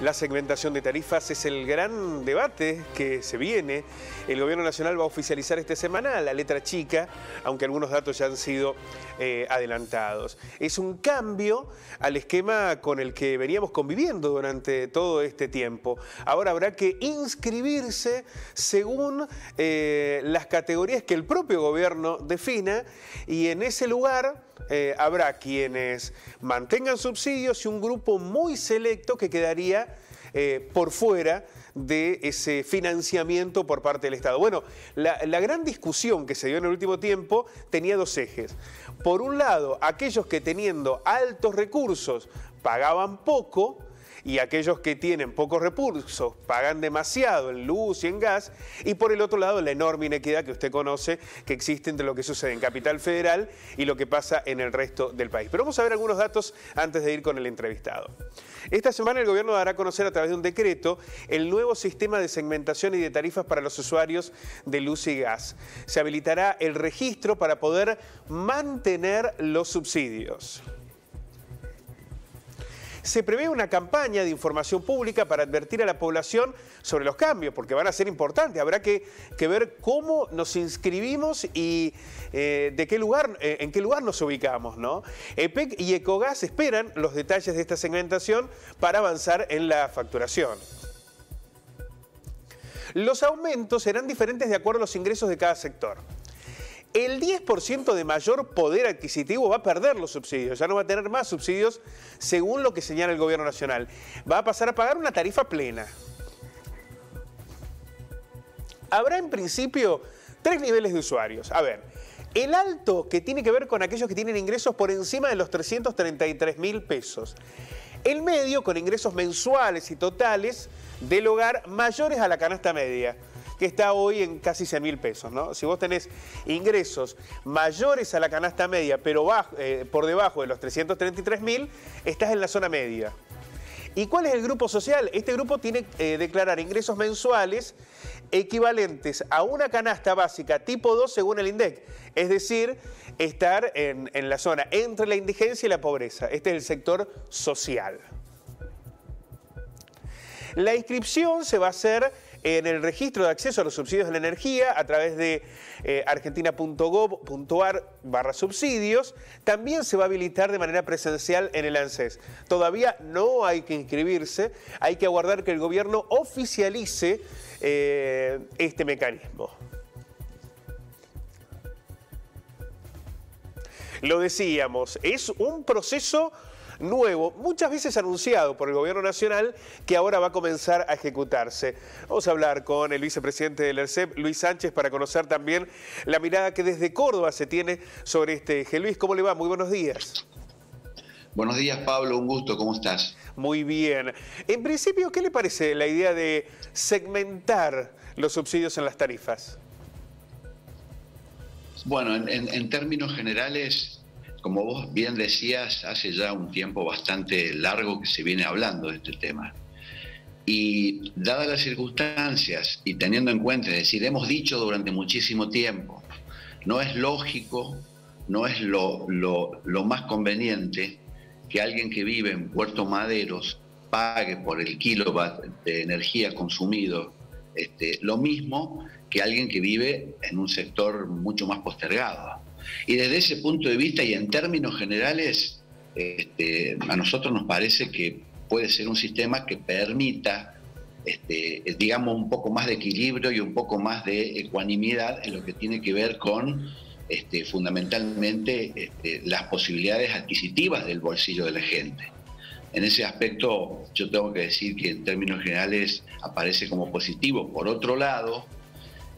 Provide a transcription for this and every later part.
La segmentación de tarifas es el gran debate que se viene. El Gobierno Nacional va a oficializar esta semana la letra chica, aunque algunos datos ya han sido adelantados. Es un cambio al esquema con el que veníamos conviviendo durante todo este tiempo. Ahora habrá que inscribirse según las categorías que el propio gobierno defina, y en ese lugar habrá quienes mantengan subsidios y un grupo muy selecto que quedaría por fuera de ese financiamiento por parte del Estado. Bueno, la gran discusión que se dio en el último tiempo tenía dos ejes. Por un lado, aquellos que teniendo altos recursos pagaban poco, y aquellos que tienen pocos recursos pagan demasiado en luz y en gas, y por el otro lado la enorme inequidad que usted conoce que existe entre lo que sucede en Capital Federal y lo que pasa en el resto del país. Pero vamos a ver algunos datos antes de ir con el entrevistado. Esta semana el gobierno dará a conocer a través de un decreto el nuevo sistema de segmentación y de tarifas para los usuarios de luz y gas. Se habilitará el registro para poder mantener los subsidios. Se prevé una campaña de información pública para advertir a la población sobre los cambios, porque van a ser importantes. Habrá que ver cómo nos inscribimos y en qué lugar nos ubicamos, ¿no? EPEC y Ecogas esperan los detalles de esta segmentación para avanzar en la facturación. Los aumentos serán diferentes de acuerdo a los ingresos de cada sector. El 10% de mayor poder adquisitivo va a perder los subsidios, ya no va a tener más subsidios según lo que señala el Gobierno Nacional. Va a pasar a pagar una tarifa plena. Habrá en principio 3 niveles de usuarios. A ver, el alto, que tiene que ver con aquellos que tienen ingresos por encima de los 333.000 pesos. El medio, con ingresos mensuales y totales del hogar mayores a la canasta media, que está hoy en casi 100.000 pesos, ¿no? Si vos tenés ingresos mayores a la canasta media, pero por debajo de los 333.000, estás en la zona media. ¿Y cuál es el grupo social? Este grupo tiene que declarar ingresos mensuales equivalentes a una canasta básica tipo 2 según el INDEC. Es decir, estar en la zona entre la indigencia y la pobreza. Este es el sector social. La inscripción se va a hacer en el registro de acceso a los subsidios de la energía a través de argentina.gov.ar/subsidios. También se va a habilitar de manera presencial en el ANSES. Todavía no hay que inscribirse, hay que aguardar que el gobierno oficialice este mecanismo. Lo decíamos, es un proceso nuevo, muchas veces anunciado por el Gobierno Nacional, que ahora va a comenzar a ejecutarse. Vamos a hablar con el vicepresidente del ERCEP, Luis Sánchez, para conocer también la mirada que desde Córdoba se tiene sobre este eje. Luis, ¿cómo le va? Muy buenos días. Buenos días, Pablo, un gusto, ¿cómo estás? Muy bien. En principio, ¿qué le parece la idea de segmentar los subsidios en las tarifas? Bueno, en términos generales, como vos bien decías, hace ya un tiempo bastante largo que se viene hablando de este tema. Y dadas las circunstancias y teniendo en cuenta, es decir, hemos dicho durante muchísimo tiempo, no es lógico, no es lo más conveniente que alguien que vive en Puerto Maderos pague por el kilowatt de energía consumido lo mismo que alguien que vive en un sector mucho más postergado. Y desde ese punto de vista y en términos generales, a nosotros nos parece que puede ser un sistema que permita, digamos, un poco más de equilibrio y un poco más de ecuanimidad en lo que tiene que ver con, fundamentalmente, las posibilidades adquisitivas del bolsillo de la gente. En ese aspecto, yo tengo que decir que en términos generales aparece como positivo. Por otro lado,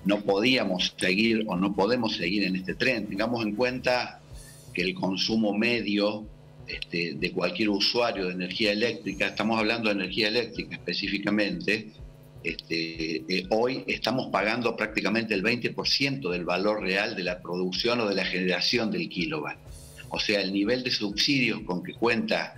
no podíamos seguir o no podemos seguir en este tren. Tengamos en cuenta que el consumo medio de cualquier usuario de energía eléctrica, estamos hablando de energía eléctrica específicamente, hoy estamos pagando prácticamente el 20% del valor real de la producción o de la generación del kilowatt. O sea, el nivel de subsidios con que cuenta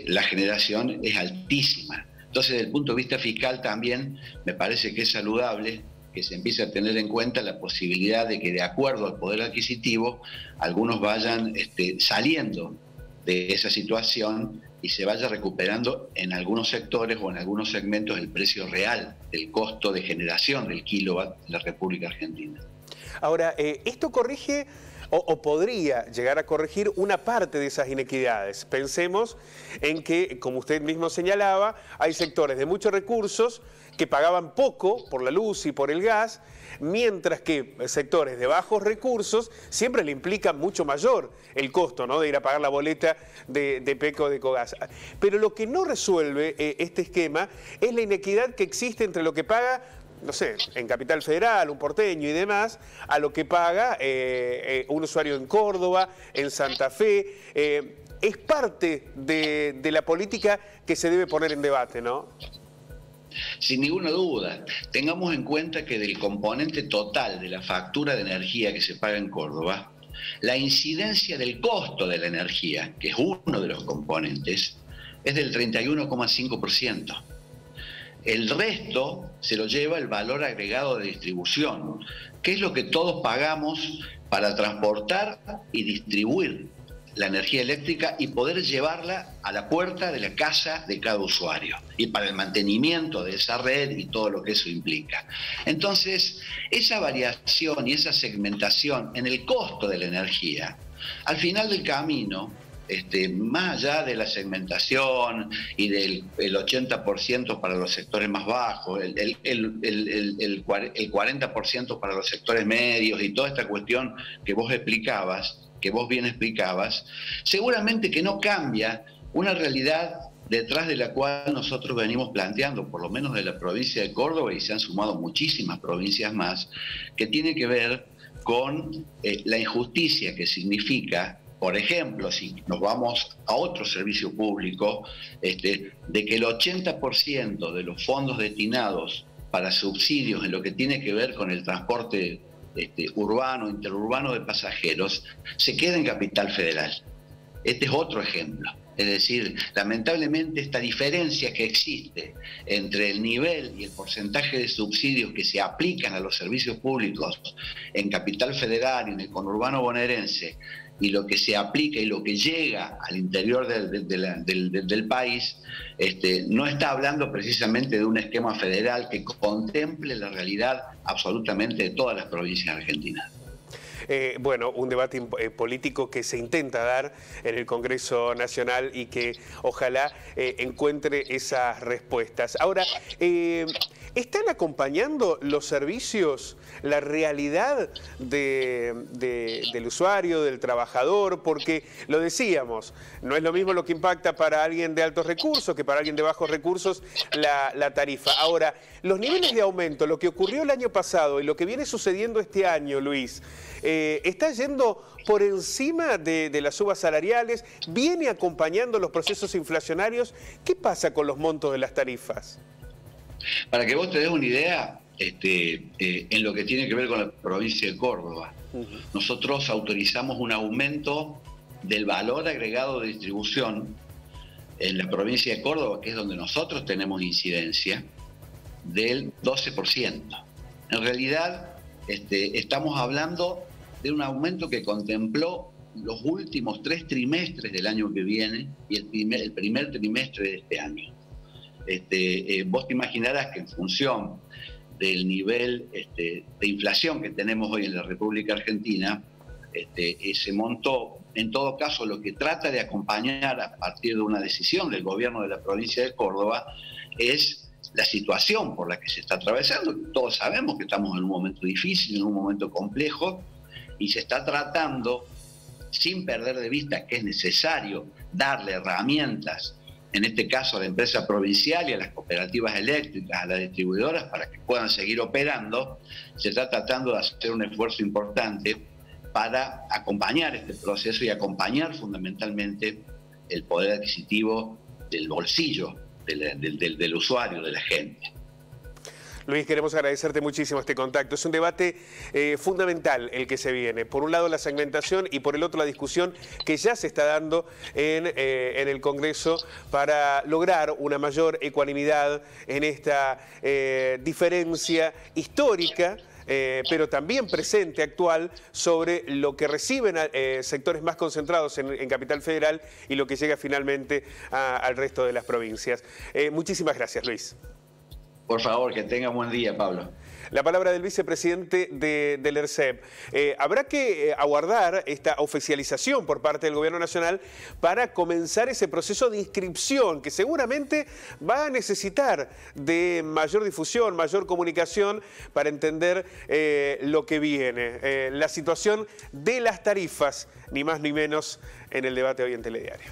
la generación es altísima. Entonces, desde el punto de vista fiscal también me parece que es saludable que se empiece a tener en cuenta la posibilidad de que, de acuerdo al poder adquisitivo, algunos vayan saliendo de esa situación y se vaya recuperando en algunos sectores o en algunos segmentos el precio real del costo de generación del kilowatt en la República Argentina. Ahora, esto corrige o podría llegar a corregir una parte de esas inequidades. Pensemos en que, como usted mismo señalaba, hay sectores de muchos recursos que pagaban poco por la luz y por el gas, mientras que sectores de bajos recursos siempre le implican mucho mayor el costo, ¿no?, de ir a pagar la boleta de PECO o de Ecogás. Pero lo que no resuelve este esquema es la inequidad que existe entre lo que paga, no sé, en Capital Federal, un porteño y demás, a lo que paga un usuario en Córdoba, en Santa Fe. Es parte de la política que se debe poner en debate, ¿no? Sin ninguna duda. Tengamos en cuenta que del componente total de la factura de energía que se paga en Córdoba, la incidencia del costo de la energía, que es uno de los componentes, es del 31,5%. El resto se lo lleva el valor agregado de distribución, que es lo que todos pagamos para transportar y distribuir la energía eléctrica y poder llevarla a la puerta de la casa de cada usuario, y para el mantenimiento de esa red y todo lo que eso implica. Entonces, esa variación y esa segmentación en el costo de la energía, al final del camino, más allá de la segmentación y del 80% para los sectores más bajos, el 40% para los sectores medios y toda esta cuestión que vos bien explicabas, seguramente que no cambia una realidad detrás de la cual nosotros venimos planteando, por lo menos de la provincia de Córdoba, y se han sumado muchísimas provincias más, que tiene que ver con la injusticia que significa, por ejemplo, si nos vamos a otro servicio público, de que el 80% de los fondos destinados para subsidios en lo que tiene que ver con el transporte urbano, interurbano de pasajeros, se queda en Capital Federal. Este es otro ejemplo. Es decir, lamentablemente esta diferencia que existe entre el nivel y el porcentaje de subsidios que se aplican a los servicios públicos en Capital Federal y en el conurbano bonaerense, y lo que se aplica y lo que llega al interior del país, no está hablando precisamente de un esquema federal que contemple la realidad absolutamente de todas las provincias argentinas. Bueno, un debate político que se intenta dar en el Congreso Nacional y que ojalá encuentre esas respuestas. Ahora, ¿están acompañando los servicios la realidad del usuario, del trabajador? Porque lo decíamos, no es lo mismo lo que impacta para alguien de altos recursos que para alguien de bajos recursos la tarifa. Ahora, los niveles de aumento, lo que ocurrió el año pasado y lo que viene sucediendo este año, Luis, ¿está yendo por encima de las subas salariales? ¿Viene acompañando los procesos inflacionarios? ¿Qué pasa con los montos de las tarifas? Para que vos te des una idea, en lo que tiene que ver con la provincia de Córdoba, nosotros autorizamos un aumento del valor agregado de distribución en la provincia de Córdoba, que es donde nosotros tenemos incidencia, del 12%. En realidad, estamos hablando de un aumento que contempló los últimos 3 trimestres del año que viene y el primer trimestre de este año. Vos te imaginarás que en función del nivel de inflación que tenemos hoy en la República Argentina, ese monto, en todo caso, lo que trata de acompañar a partir de una decisión del gobierno de la provincia de Córdoba es la situación por la que se está atravesando. Todos sabemos que estamos en un momento difícil, en un momento complejo, y se está tratando, sin perder de vista que es necesario darle herramientas, en este caso a la empresa provincial y a las cooperativas eléctricas, a las distribuidoras, para que puedan seguir operando. Se está tratando de hacer un esfuerzo importante para acompañar este proceso y acompañar fundamentalmente el poder adquisitivo del bolsillo del usuario, de la gente. Luis, queremos agradecerte muchísimo este contacto. Es un debate fundamental el que se viene. Por un lado la segmentación y por el otro la discusión que ya se está dando en el Congreso para lograr una mayor ecuanimidad en esta diferencia histórica pero también presente, actual, sobre lo que reciben sectores más concentrados en Capital Federal y lo que llega finalmente al resto de las provincias. Muchísimas gracias, Luis. Por favor, que tenga buen día, Pablo. La palabra del vicepresidente del ERCEP. Habrá que aguardar esta oficialización por parte del Gobierno Nacional para comenzar ese proceso de inscripción que seguramente va a necesitar de mayor difusión, mayor comunicación para entender lo que viene. La situación de las tarifas, ni más ni menos, en el debate hoy en Telediario.